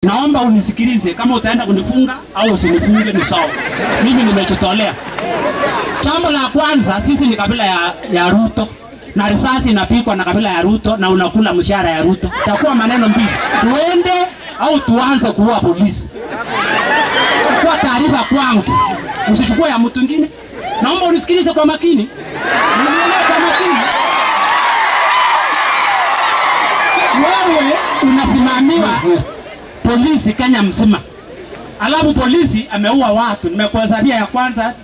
naomba unisikilize. Kama utaenda kunifunga au usinifunge ni sawa, mimi nimejitolea. Jambo la kwanza, sisi ni kabila ya Ruto, na risasi inapikwa na kabila ya Ruto, na unakula mshahara ya Ruto. Itakuwa maneno mbili, tuende au tuanze kuua polisi. Kwa taarifa kwangu, usichukue ya mtu mwingine. Naomba unisikilize kwa makini. Nielewe kwa makini. Wewe unasimamiwa polisi Kenya mzima. Alafu polisi ameua watu. Nimekuhesabia ya kwanza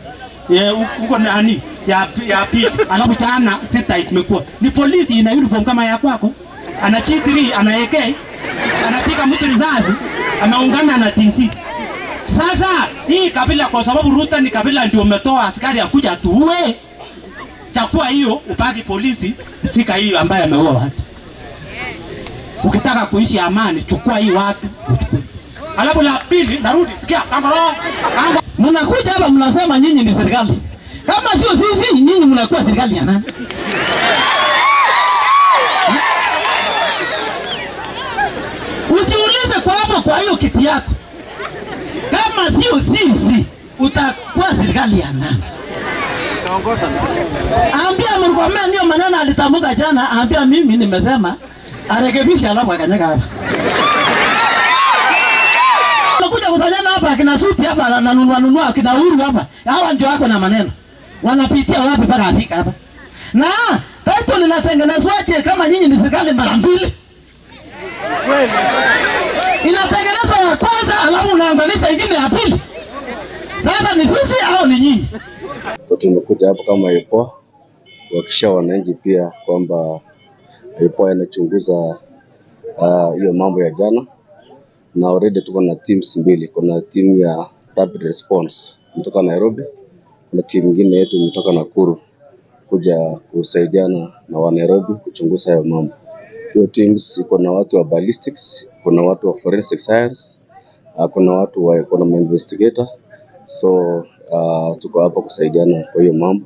huko nani? Ya pili. Alafu jana 6 imekuwa. Ni polisi ina uniform kama ya kwako. Ana G3, ana AK, anapiga mtu risasi, ameungana na TC. Sasa hii kabila, kwa sababu Ruto ni kabila ndio umetoa askari akuja tuue. Chakua hiyo upaki polisi sika hiyo ambaye ameua watu. Ukitaka kuishi amani, chukua hii watu uchukue. Alafu la pili, narudi sikia kangalo. Mnakuja hapa mnasema nyinyi ni serikali. Kama sio sisi, nyinyi mnakuwa serikali ya nani? Ujiulize kwa hapo, kwa hiyo kiti yako. Kama sio sisi, utakuwa serikali ya nani? Ambia Murkomen ndio maneno alitamka jana, ambia mimi nimesema arekebisha, alafu akanyaga hapa. Nakuja kusanyana hapa akina suti hapa na nunua akina Uhuru hapa. Hawa ndio wako na maneno. Wanapitia wapi mpaka afika hapa? Na title linatengenezwaje kama nyinyi ni serikali mara mbili? Kweli. Inatengenezwa ya kwanza alafu unaanganisha ingine ya pili. Sasa ni sisi au ni nyinyi? So tumekuja hapo kama IPOA kuhakikisha wananchi pia kwamba IPOA inachunguza hiyo mambo ya jana, na already tuko na teams mbili. Kuna team ya rapid response kutoka Nairobi, na team nyingine yetu kutoka Nakuru kuja kusaidiana na wa Nairobi kuchunguza hayo mambo. Hiyo teams iko na watu wa ballistics, kuna watu wa forensic science, kuna watu wa economic investigator. So tuko hapa kusaidiana kwa hiyo mambo,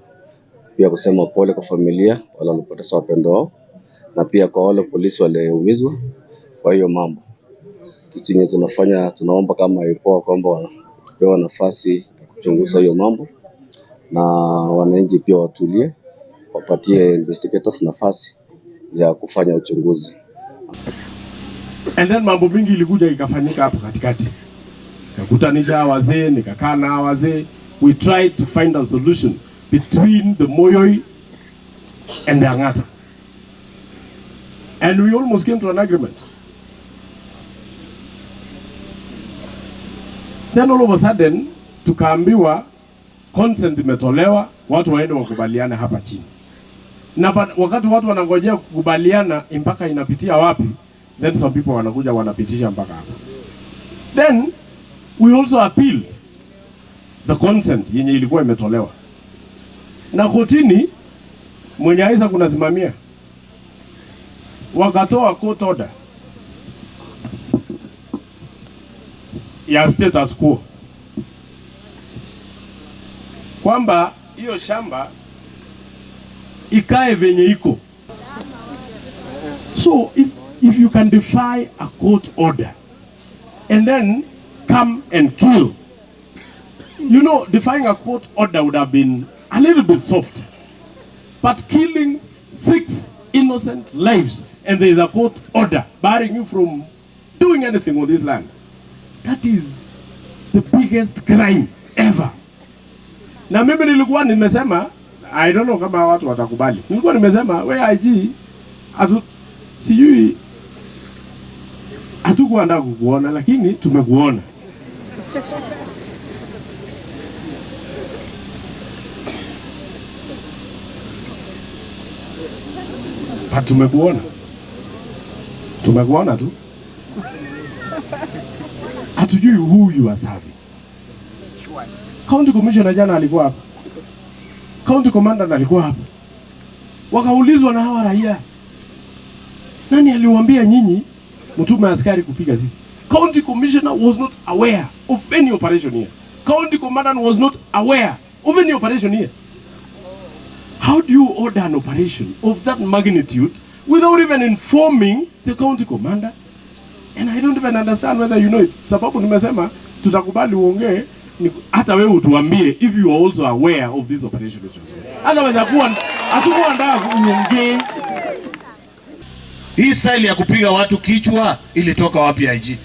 pia kusema pole kwa familia wale walipoteza wapendwa wao, na pia kwa wale polisi walioumizwa kwa hiyo mambo. Kitu tunafanya, tunaomba kama IPOA kwamba tupewe nafasi ya kuchunguza hiyo mambo, na wananchi pia watulie, wapatie investigators nafasi ya kufanya uchunguzi. And then mambo mingi ilikuja ikafanyika hapo katikati. Nikakutanisha wazee, nikakaa na wazee. We tried to find a solution between the Moyoi and the Angata. And we almost came to an agreement. Then all of a sudden, tukaambiwa consent imetolewa, watu waende wakubaliane hapa chini. Na wakati watu wanangojea kukubaliana mpaka inapitia wapi, then some people wanakuja wanapitisha mpaka hapa. Then we also appealed the consent yenye ilikuwa imetolewa. Na kotini mwenye aisa kunasimamia wakatoa court order ya status quo kwamba hiyo shamba ikae venye iko. So if you can defy a court order and then come and kill, you know, defying a court order would have been a little bit soft, but killing 6 innocent lives and there is a court order barring you from doing anything on this land, that is the biggest crime ever. Na mimi nilikuwa nimesema, I don't know kama watu watakubali, nilikuwa nimesema we IG sijui hatukuandaa kukuona, lakini tumekuona. Tumekuona tu. Hatujui who you are serving. County Commissioner jana alikuwa hapa. County Commander alikuwa hapa. Wakaulizwa na hawa raia, nani aliwaambia nyinyi mtume askari kupiga sisi? County Commissioner was not aware of any operation here. County Commander was not aware of any operation here. How do you order an operation of that magnitude without even informing the County Commander And I don't even understand whether you know it. Sababu nimesema tutakubali uongee, hata wewe utuambie if you are also aware of this operation. Otherwise hatukuwa ndaka uongee. Hii style ya kupiga watu kichwa ilitoka wapi IG?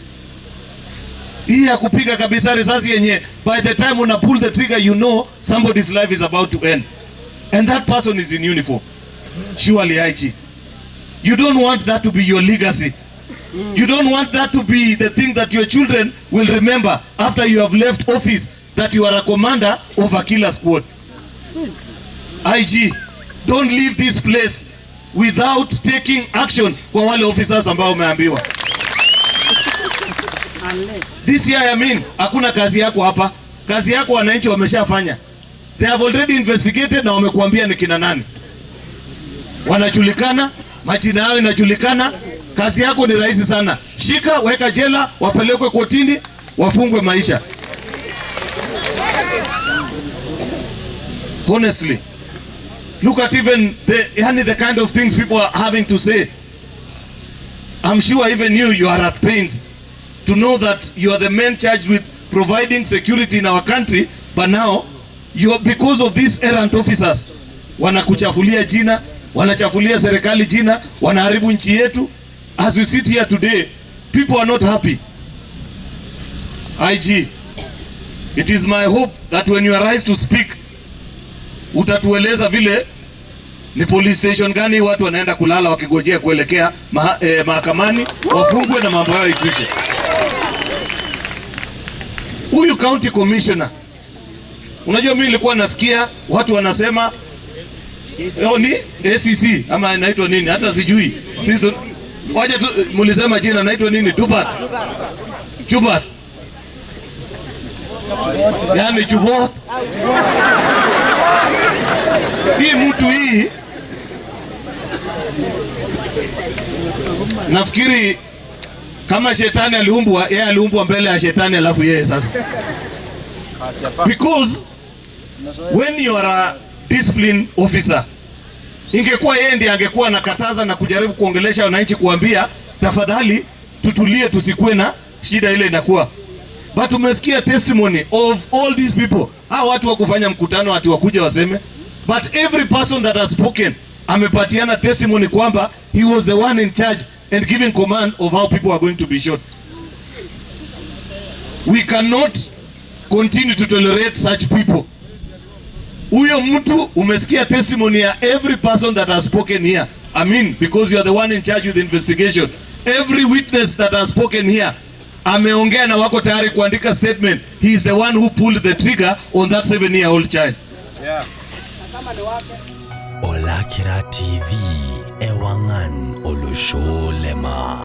Hii ya kupiga kabisa risasi yenye by the time una pull the trigger you know somebody's life is about to end. And that person is in uniform. Surely IG. You don't want that to be your legacy. You don't want that to be the thing that your children will remember after you have left office, that you are a commander of a killer squad. IG, don't leave this place without taking action kwa wale officers ambao umeambiwa. This year I mean, hakuna kazi yako hapa. Kazi yako wananchi wameshafanya. They have already investigated na wamekuambia ni kina nani. Wanajulikana, majina yao inajulikana. Kazi yako ni rahisi sana. Shika, weka jela, wapelekwe kotini, wafungwe maisha. Honestly, look at even the kind of things people are having to say. I'm sure even you are at pains to know that you are the man charged with providing security in our country, but now because of these errant officers, wanakuchafulia jina, wanachafulia serikali jina, wanaharibu nchi yetu. As we sit here today, people are not happy. IG, it is my hope that when you arise to speak, utatueleza vile ni police station gani watu wanaenda kulala wakigojea kuelekea mahakamani, wafungwe na mambo yao ikwishe. Huyu county commissioner, unajua mimi nilikuwa nasikia watu wanasema ni ACC ama inaitwa nini, hata sijui. Sisi waje tu mulisema jina naitwa nini? Jubat. Yani Jubat. Hii mtu hii nafikiri kama shetani aliumbwa, yeye aliumbwa mbele ya shetani alafu yeye sasa. Because when you are a discipline officer, ingekuwa yeye ndiye angekuwa nakataza na kujaribu kuongelesha wananchi kuambia tafadhali tutulie tusikue na shida ile inakuwa. But umesikia testimony of all these people. Hao watu wa kufanya mkutano ati wakuja waseme, but every person that has spoken amepatiana testimony kwamba he was the one in charge and giving command of how people are going to be shot. We cannot continue to tolerate such people. Huyo mtu umesikia testimony ya every person that has spoken here. I mean, because you are the one in charge with the investigation. Every witness that has spoken here ameongea na wako tayari kuandika statement. He is the one who pulled the trigger on that 7-year-old child. Yeah. Olakira TV Ewangan Olusholema.